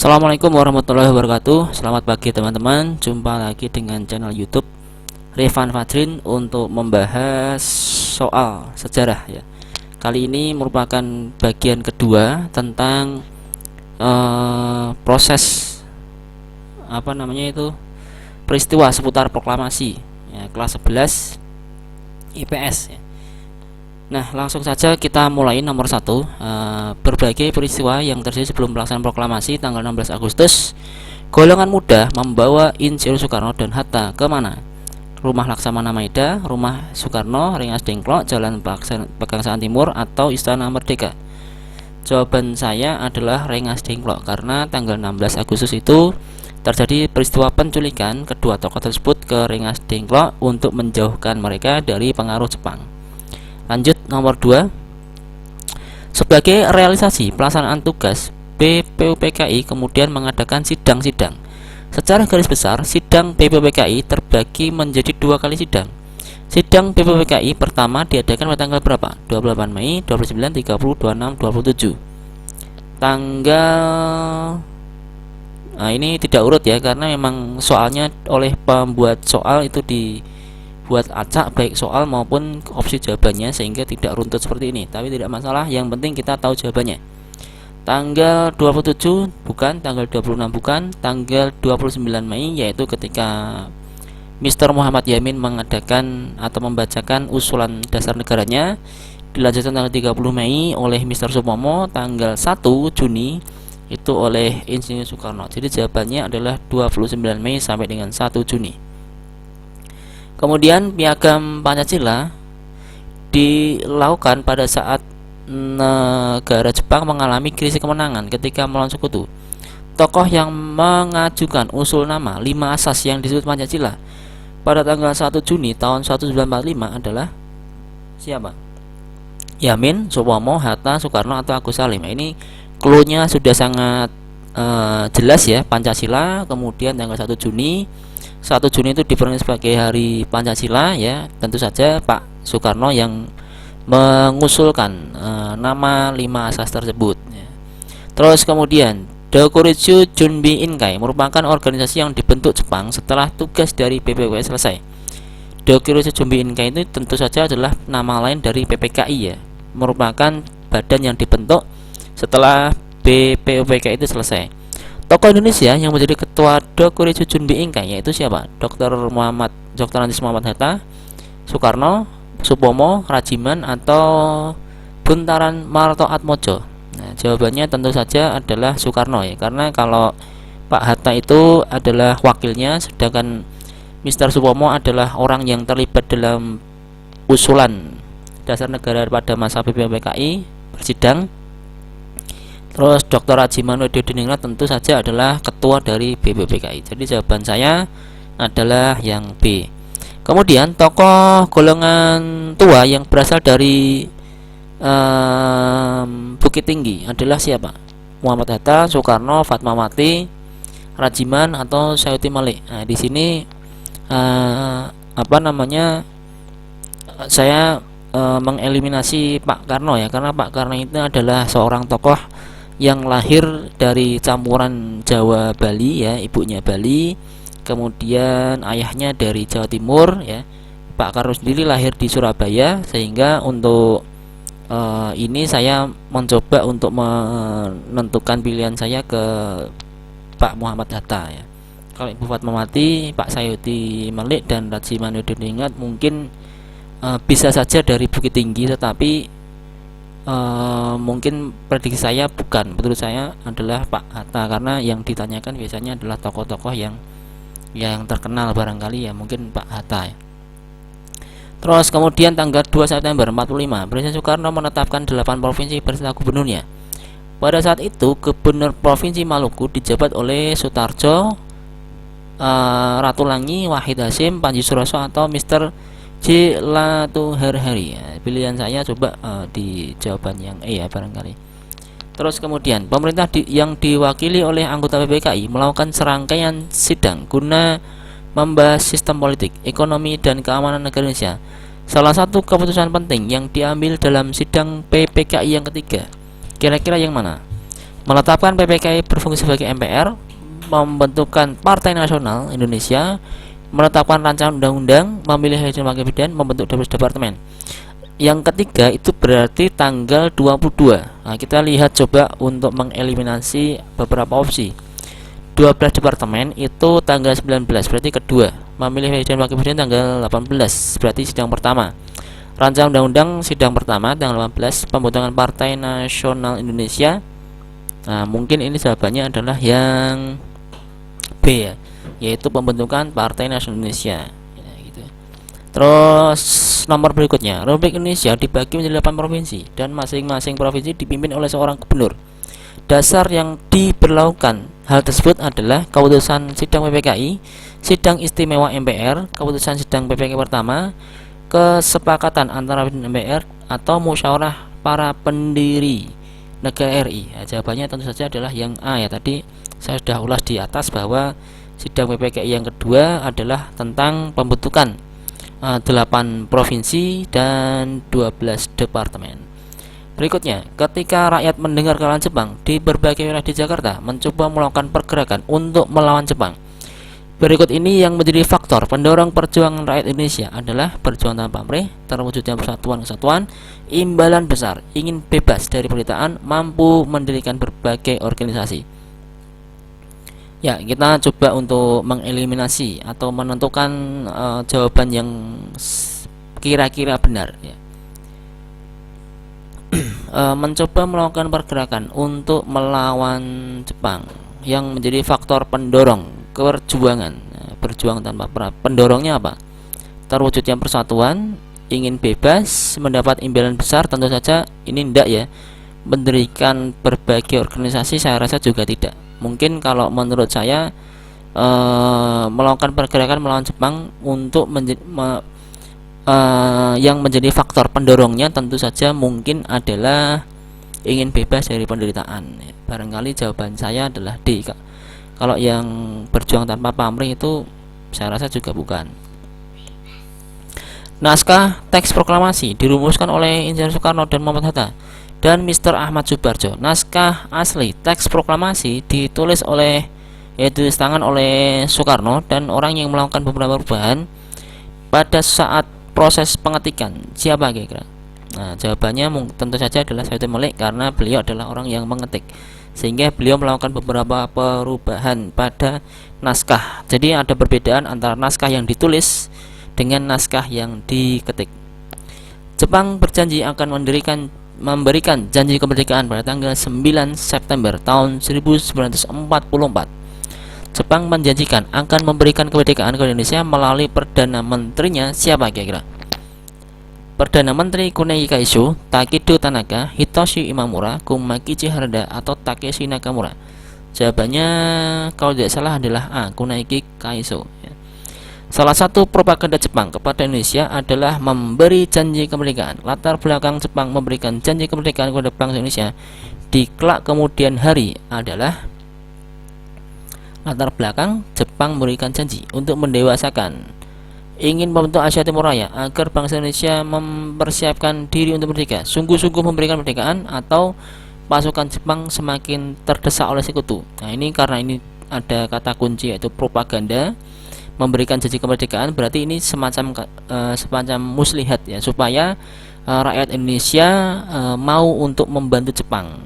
Assalamualaikum warahmatullahi wabarakatuh. Selamat pagi teman-teman. Jumpa lagi dengan channel YouTube Rifan Fadrin untuk membahas soal sejarah ya. Kali ini merupakan bagian kedua tentang proses peristiwa seputar proklamasi ya, kelas 11 IPS ya. Nah, langsung saja kita mulai nomor 1. Berbagai peristiwa yang terjadi sebelum pelaksanaan proklamasi tanggal 16 Agustus, golongan muda membawa Insinyur Soekarno dan Hatta ke mana? Rumah Laksamana Maeda, Rumah Soekarno, Rengas Dengklok, Jalan Pegangsaan Timur, atau Istana Merdeka? Jawaban saya adalah Rengas Dengklok, karena tanggal 16 Agustus itu terjadi peristiwa penculikan kedua tokoh tersebut ke Rengas Dengklok untuk menjauhkan mereka dari pengaruh Jepang. Lanjut nomor 2. Sebagai realisasi pelaksanaan tugas, BPUPKI kemudian mengadakan sidang-sidang. Secara garis besar, sidang BPUPKI terbagi menjadi 2 kali sidang. Sidang BPUPKI pertama diadakan pada tanggal berapa? 28 Mei, 29, 30, 26, 27. Nah, ini tidak urut ya, karena memang soalnya oleh pembuat soal itu dibuat acak baik soal maupun opsi jawabannya, sehingga tidak runtut seperti ini. Tapi tidak masalah, yang penting kita tahu jawabannya. Tanggal 27 bukan, tanggal 26 bukan, tanggal 29 Mei yaitu ketika Mr. Muhammad Yamin mengadakan atau membacakan usulan dasar negaranya. Dilanjutkan tanggal 30 Mei oleh Mr. Supomo, tanggal 1 Juni itu oleh Insinyur Soekarno. Jadi jawabannya adalah 29 Mei sampai dengan 1 Juni. Kemudian Piagam Pancasila dilakukan pada saat negara Jepang mengalami krisis kemenangan ketika melawan sekutu. Tokoh yang mengajukan usul nama 5 asas yang disebut Pancasila pada tanggal 1 Juni tahun 1945 adalah siapa? Yamin, Supomo, Hatta, Soekarno, atau Agus Salim. Ini clue-nya sudah sangat jelas ya. Pancasila, kemudian tanggal 1 Juni. 1 Juni itu diperingati sebagai hari Pancasila ya. Tentu saja Pak Soekarno yang mengusulkan nama 5 asas tersebut ya. Terus kemudian Dokuritsu Junbi Inkai merupakan organisasi yang dibentuk Jepang setelah tugas dari BPUPKI selesai. Dokuritsu Junbi Inkai itu tentu saja adalah nama lain dari PPKI ya. Merupakan badan yang dibentuk setelah BPUPKI itu selesai. Tokoh Indonesia yang menjadi ketua Dokuritsu Junbi Inkai yaitu siapa? Dr. Andes Muhammad Hatta, Soekarno, Supomo, Rajiman, atau Buntaran Martoatmojo. Nah, jawabannya tentu saja adalah Soekarno ya, karena kalau Pak Hatta itu adalah wakilnya, sedangkan Mr. Supomo adalah orang yang terlibat dalam usulan dasar negara pada masa BPUPKI bersidang. Terus Dr. Rajiman Wedodiningrat tentu saja adalah ketua dari BPUPKI. Jadi jawaban saya adalah yang B. Kemudian tokoh golongan tua yang berasal dari Bukit Tinggi adalah siapa? Muhammad Hatta, Soekarno, Fatmawati, Rajiman, atau Sayuti Malik. Nah, di sini saya mengeliminasi Pak Karno ya, karena Pak Karno itu adalah seorang tokoh yang lahir dari campuran Jawa Bali ya, ibunya Bali, kemudian ayahnya dari Jawa Timur ya. Pak Karno sendiri lahir di Surabaya, sehingga untuk ini saya mencoba untuk menentukan pilihan saya ke Pak Muhammad Hatta ya. Kalau Ibu Fatmawati, Pak Sayuti Malik, dan Rajiman Wedodiningrat mungkin bisa saja dari Bukit Tinggi, tetapi mungkin prediksi saya bukan. Menurut saya adalah Pak Hatta, karena yang ditanyakan biasanya adalah tokoh-tokoh yang terkenal barangkali ya, mungkin Pak Hatta ya. Terus kemudian tanggal 2 September 45 Presiden Soekarno menetapkan 8 provinsi beserta gubernurnya. Pada saat itu Gubernur Provinsi Maluku dijabat oleh Sutarjo, Ratulangi, Wahid Hasim, Panji Suroso, atau Mr. J. Latuharhari ya. Pilihan saya coba di jawaban yang E ya barangkali. Terus kemudian pemerintah yang diwakili oleh anggota PPKI melakukan serangkaian sidang guna membahas sistem politik, ekonomi, dan keamanan negara Indonesia. Salah satu keputusan penting yang diambil dalam sidang PPKI yang ketiga, kira-kira yang mana? Menetapkan PPKI berfungsi sebagai MPR, membentukkan Partai Nasional Indonesia, menetapkan rancangan undang-undang, memilih Presiden Wakil Presiden, membentuk 12 departemen. Yang ketiga itu berarti tanggal 22. Nah, kita lihat coba untuk mengeliminasi beberapa opsi. 12 departemen itu tanggal 19 berarti kedua. Memilih Presiden Wakil Presiden tanggal 18 berarti sidang pertama. Rancangan undang-undang sidang pertama tanggal 18. Pembentukan Partai Nasional Indonesia. Nah, mungkin ini jawabannya adalah yang B ya, yaitu pembentukan Partai Nasional Indonesia ya, gitu. Terus nomor berikutnya, Republik Indonesia dibagi menjadi 8 provinsi dan masing-masing provinsi dipimpin oleh seorang gubernur. Dasar yang diberlakukan hal tersebut adalah keputusan sidang PPKI, sidang istimewa MPR, keputusan sidang PPKI pertama, kesepakatan antara MPR atau musyawarah para pendiri negara RI. Ya, jawabannya tentu saja adalah yang A ya, tadi saya sudah ulas di atas bahwa sidang PPKI yang kedua adalah tentang pembentukan 8 provinsi dan 12 departemen. Berikutnya, ketika rakyat mendengar kekalahan Jepang di berbagai wilayah di Jakarta mencoba melakukan pergerakan untuk melawan Jepang. Berikut ini yang menjadi faktor pendorong perjuangan rakyat Indonesia adalah perjuangan tanpa pamrih, terwujudnya persatuan kesatuan, imbalan besar, ingin bebas dari penderitaan, mampu mendirikan berbagai organisasi. Ya, kita coba untuk mengeliminasi atau menentukan jawaban yang kira-kira benar ya. Mencoba melakukan pergerakan untuk melawan Jepang yang menjadi faktor pendorong perjuangan, berjuang tanpa perang. Pendorongnya apa? Terwujudnya persatuan, ingin bebas, mendapat imbalan besar, tentu saja ini tidak ya. Mendirikan berbagai organisasi saya rasa juga tidak. Mungkin kalau menurut saya melakukan pergerakan melawan Jepang untuk yang menjadi faktor pendorongnya tentu saja mungkin adalah ingin bebas dari penderitaan. Barangkali jawaban saya adalah D. Kalau yang berjuang tanpa pamrih itu saya rasa juga bukan. Naskah teks proklamasi dirumuskan oleh Insinyur Soekarno dan Muhammad Hatta dan Mr. Ahmad Subarjo. Naskah asli teks proklamasi ditulis oleh ditulis tangan oleh Soekarno dan orang yang melakukan beberapa perubahan pada saat proses pengetikan. Siapa kira-kira? Nah, jawabannya tentu saja adalah Said Malik karena beliau adalah orang yang mengetik, sehingga beliau melakukan beberapa perubahan pada naskah. Jadi ada perbedaan antara naskah yang ditulis dengan naskah yang diketik. Jepang berjanji akan memberikan janji kemerdekaan pada tanggal 9 September tahun 1944. Jepang menjanjikan akan memberikan kemerdekaan ke Indonesia melalui Perdana Menterinya siapa kira-kira? Perdana Menteri Kunei Kaisho, Takedo Tanaka, Hitoshi Imamura, Kumakichi Harada, atau Takeshi Nakamura. Jawabannya kalau tidak salah adalah A, Kunei Kaisho. Salah satu propaganda Jepang kepada Indonesia adalah memberi janji kemerdekaan. Latar belakang Jepang memberikan janji kemerdekaan kepada bangsa Indonesia di kelak kemudian hari adalah latar belakang Jepang memberikan janji untuk mendewasakan, ingin membentuk Asia Timur Raya agar bangsa Indonesia mempersiapkan diri untuk merdeka, sungguh-sungguh memberikan kemerdekaan, atau pasukan Jepang semakin terdesak oleh sekutu. Nah, ini karena ini ada kata kunci yaitu propaganda. Memberikan janji kemerdekaan berarti ini semacam muslihat ya, supaya rakyat Indonesia mau untuk membantu Jepang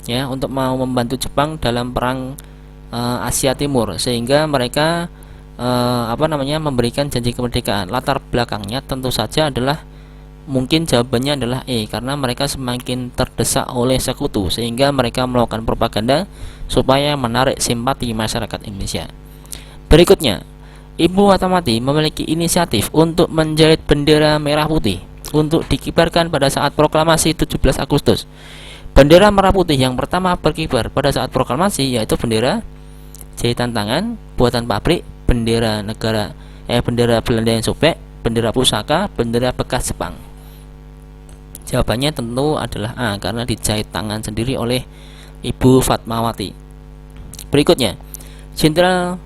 ya, untuk mau membantu Jepang dalam perang Asia Timur, sehingga mereka memberikan janji kemerdekaan. Latar belakangnya tentu saja adalah mungkin jawabannya adalah E, karena mereka semakin terdesak oleh sekutu sehingga mereka melakukan propaganda supaya menarik simpati masyarakat Indonesia. Berikutnya, Ibu Fatmawati memiliki inisiatif untuk menjahit bendera merah putih untuk dikibarkan pada saat proklamasi 17 Agustus. Bendera merah putih yang pertama berkibar pada saat proklamasi yaitu bendera jahitan tangan buatan pabrik, bendera negara bendera Belanda yang sobek, bendera pusaka, bendera bekas Jepang. Jawabannya tentu adalah A, karena dijahit tangan sendiri oleh Ibu Fatmawati. Berikutnya, Jenderal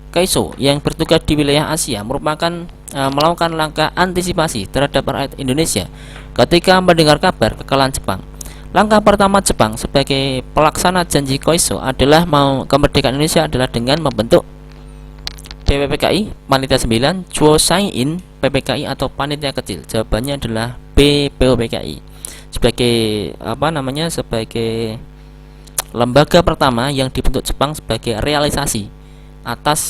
Kaisho yang bertugas di wilayah Asia merupakan melakukan langkah antisipasi terhadap rakyat Indonesia ketika mendengar kabar kekalahan Jepang. Langkah pertama Jepang sebagai pelaksana janji Koiso adalah kemerdekaan Indonesia adalah dengan membentuk PPKI Panitia 9, Chuosai-in PPKI atau panitia kecil. Jawabannya adalah B, PPKI. Sebagai sebagai lembaga pertama yang dibentuk Jepang sebagai realisasi atas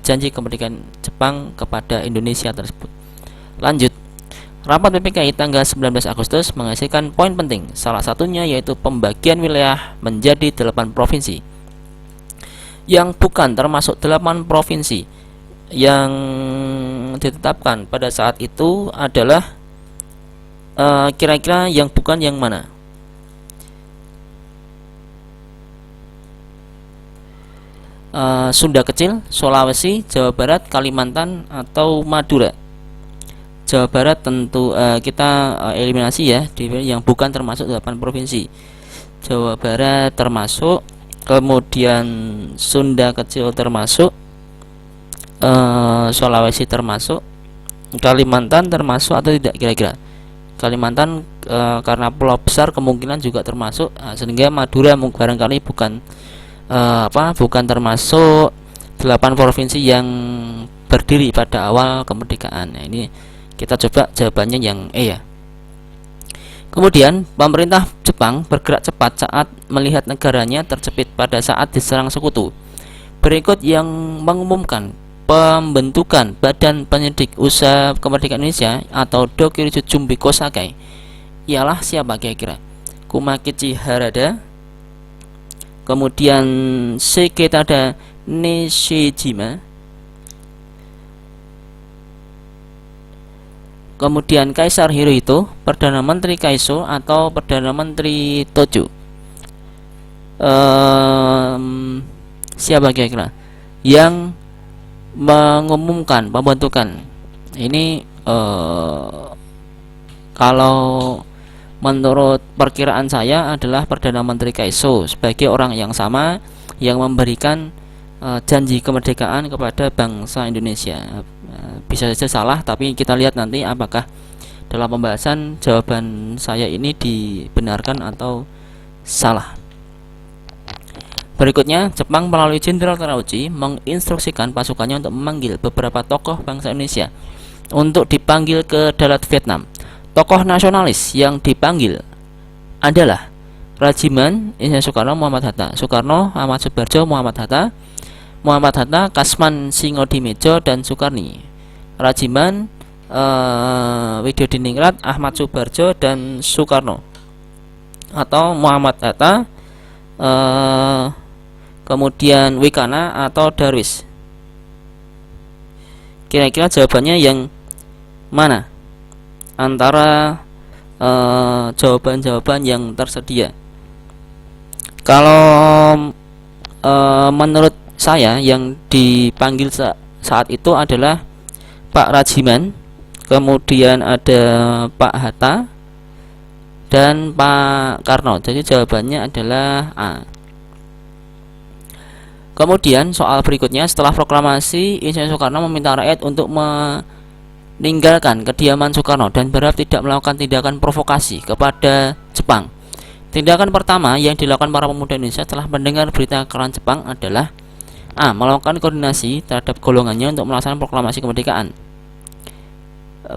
janji kemerdekaan Jepang kepada Indonesia tersebut. Lanjut. Rapat PPKI tanggal 19 Agustus menghasilkan poin penting. Salah satunya yaitu pembagian wilayah menjadi 8 provinsi. Yang bukan termasuk 8 provinsi yang ditetapkan pada saat itu adalah kira-kira yang bukan yang mana? Sunda Kecil, Sulawesi, Jawa Barat, Kalimantan, atau Madura. Jawa Barat tentu kita eliminasi ya, yang bukan termasuk 8 provinsi. Jawa Barat termasuk, kemudian Sunda Kecil termasuk, Sulawesi termasuk, Kalimantan termasuk atau tidak kira-kira? Kalimantan karena pulau besar kemungkinan juga termasuk, sehingga Madura barangkali bukan termasuk 8 provinsi yang berdiri pada awal kemerdekaan. Nah, ini kita coba jawabannya yang E ya. Kemudian pemerintah Jepang bergerak cepat saat melihat negaranya terjepit pada saat diserang sekutu. Berikut yang mengumumkan pembentukan Badan Penyidik Usaha Kemerdekaan Indonesia atau Dokurijo Jumbi Kosakai ialah siapa kira-kira? Kumakichi Harada, kemudian Seiketada Nishijima, kemudian Kaisar Hirohito, Perdana Menteri Kaiso, atau Perdana Menteri Tojo. Siapa kira-kira yang mengumumkan pembentukan ini? Kalau menurut perkiraan saya adalah Perdana Menteri Kaiso sebagai orang yang sama yang memberikan janji kemerdekaan kepada bangsa Indonesia. Bisa saja salah, tapi kita lihat nanti apakah dalam pembahasan jawaban saya ini dibenarkan atau salah. Berikutnya, Jepang melalui Jenderal Terauchi menginstruksikan pasukannya untuk memanggil beberapa tokoh bangsa Indonesia untuk dipanggil ke Dalat Vietnam. Tokoh nasionalis yang dipanggil adalah Rajiman, Insinyur Soekarno, Muhammad Hatta. Soekarno, Ahmad Subarjo, Muhammad Hatta. Muhammad Hatta, Kasman Singodimedjo, dan Soekarni. Rajiman, Widyodiningrat, Ahmad Subarjo, dan Soekarno. Atau Muhammad Hatta, kemudian Wikana atau Darwis. Kira-kira jawabannya yang mana antara jawaban-jawaban yang tersedia? Kalau menurut saya yang dipanggil saat itu adalah Pak Rajiman, kemudian ada Pak Hatta dan Pak Karno. Jadi jawabannya adalah A. Kemudian soal berikutnya, setelah proklamasi, Insinyur Soekarno meminta rakyat untuk meninggalkan kediaman Soekarno dan berharap tidak melakukan tindakan provokasi kepada Jepang. Tindakan pertama yang dilakukan para pemuda Indonesia setelah mendengar berita kemerdekaan Jepang adalah A. Melakukan koordinasi terhadap golongannya untuk melaksanakan proklamasi kemerdekaan.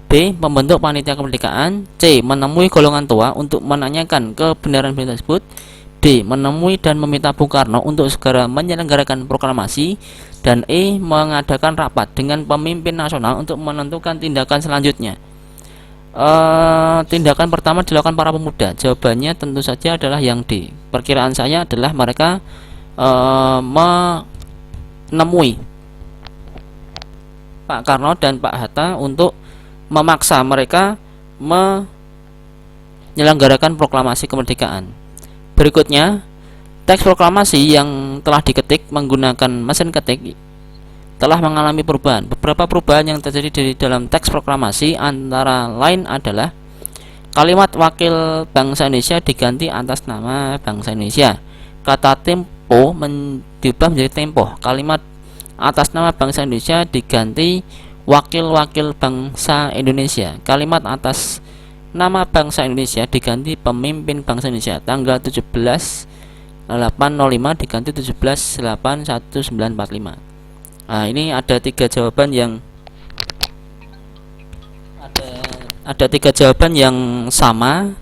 B. Membentuk panitia kemerdekaan. C. Menemui golongan tua untuk menanyakan kebenaran berita tersebut. D. Menemui dan meminta Bung Karno untuk segera menyelenggarakan proklamasi. Dan E. Mengadakan rapat dengan pemimpin nasional untuk menentukan tindakan selanjutnya. Tindakan pertama dilakukan para pemuda. Jawabannya tentu saja adalah yang D. Perkiraan saya adalah mereka menemui Pak Karno dan Pak Hatta untuk memaksa mereka menyelenggarakan proklamasi kemerdekaan. Berikutnya, teks proklamasi yang telah diketik menggunakan mesin ketik telah mengalami perubahan. Beberapa perubahan yang terjadi di dalam teks proklamasi antara lain adalah kalimat wakil bangsa Indonesia diganti atas nama bangsa Indonesia. Kata tempo diubah menjadi tempo. Kalimat atas nama bangsa Indonesia diganti wakil-wakil bangsa Indonesia. Kalimat atas nama bangsa Indonesia diganti pemimpin bangsa Indonesia. Tanggal 17/8/05 diganti 17/8/1945. Nah, ini ada tiga jawaban yang sama,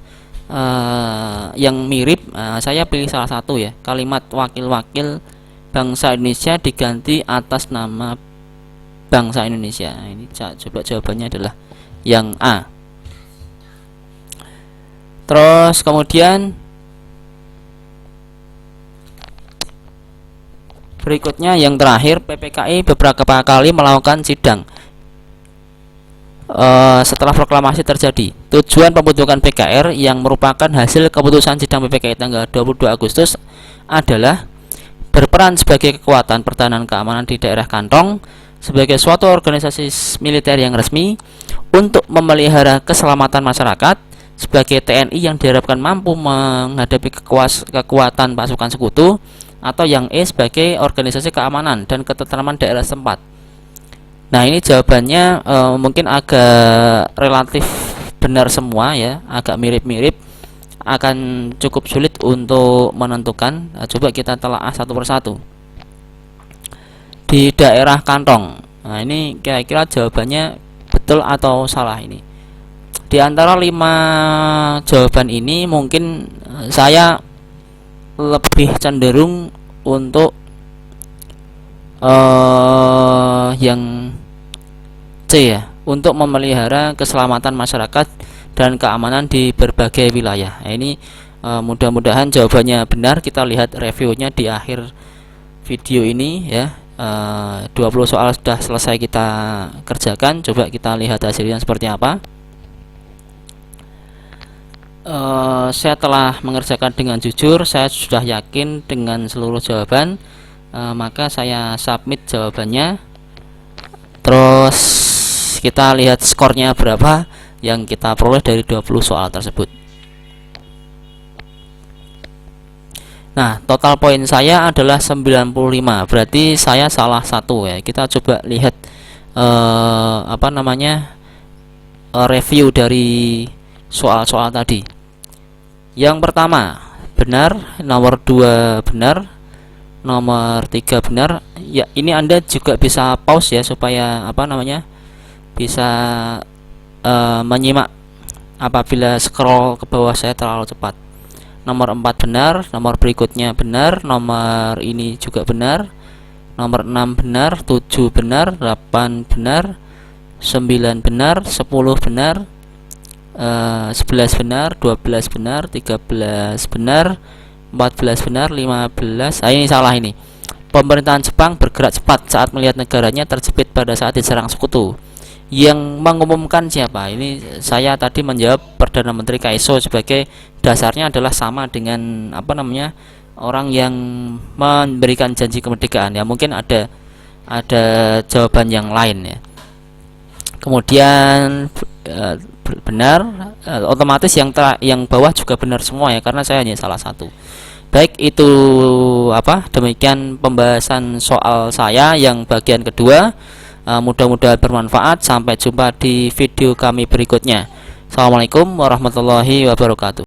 yang mirip. Saya pilih salah satu ya. Kalimat wakil-wakil bangsa Indonesia diganti atas nama bangsa Indonesia. Ini coba jawabannya adalah yang A. Terus kemudian berikutnya yang terakhir, PPKI beberapa kali melakukan sidang setelah proklamasi terjadi. Tujuan pembentukan PKR yang merupakan hasil keputusan sidang PPKI tanggal 22 Agustus adalah berperan sebagai kekuatan pertahanan keamanan di daerah kantong sebagai suatu organisasi militer yang resmi untuk memelihara keselamatan masyarakat, sebagai TNI yang diharapkan mampu menghadapi kekuatan pasukan sekutu, atau yang E sebagai organisasi keamanan dan ketentraman daerah setempat. Nah, ini jawabannya mungkin agak relatif benar semua ya, agak mirip-mirip, akan cukup sulit untuk menentukan. Coba kita telaah satu persatu. Di daerah kantong, nah ini kira-kira jawabannya betul atau salah ini. Di antara 5 jawaban ini mungkin saya lebih cenderung untuk yang C ya, untuk memelihara keselamatan masyarakat dan keamanan di berbagai wilayah. Nah, ini mudah-mudahan jawabannya benar. Kita lihat reviewnya di akhir video ini ya. 20 soal sudah selesai kita kerjakan. Coba kita lihat hasilnya seperti apa. Saya telah mengerjakan dengan jujur, saya sudah yakin dengan seluruh jawaban, maka saya submit jawabannya. Terus kita lihat skornya berapa yang kita peroleh dari 20 soal tersebut. Nah, total poin saya adalah 95, berarti saya salah satu ya. Kita coba lihat review dari soal-soal tadi. Yang pertama benar, nomor 2 benar, nomor 3 benar. Ya, ini Anda juga bisa pause ya supaya bisa menyimak apabila scroll ke bawah saya terlalu cepat. Nomor 4 benar, nomor berikutnya benar, nomor ini juga benar, nomor 6 benar, 7 benar, 8 benar, 9 benar, 10 benar, 11 benar, 12 benar, 13 benar, 14 benar, 15. Ini salah ini. Pemerintahan Jepang bergerak cepat saat melihat negaranya terjepit pada saat diserang sekutu. Yang mengumumkan siapa? Ini saya tadi menjawab Perdana Menteri Kaiso, sebagai dasarnya adalah sama dengan orang yang memberikan janji kemerdekaan ya. Mungkin ada jawaban yang lain ya. Kemudian benar, otomatis yang bawah juga benar semua ya, karena saya hanya salah satu. Baik, itu demikian pembahasan soal saya yang bagian kedua. Mudah-mudahan bermanfaat. Sampai jumpa di video kami berikutnya. Assalamualaikum warahmatullahi wabarakatuh.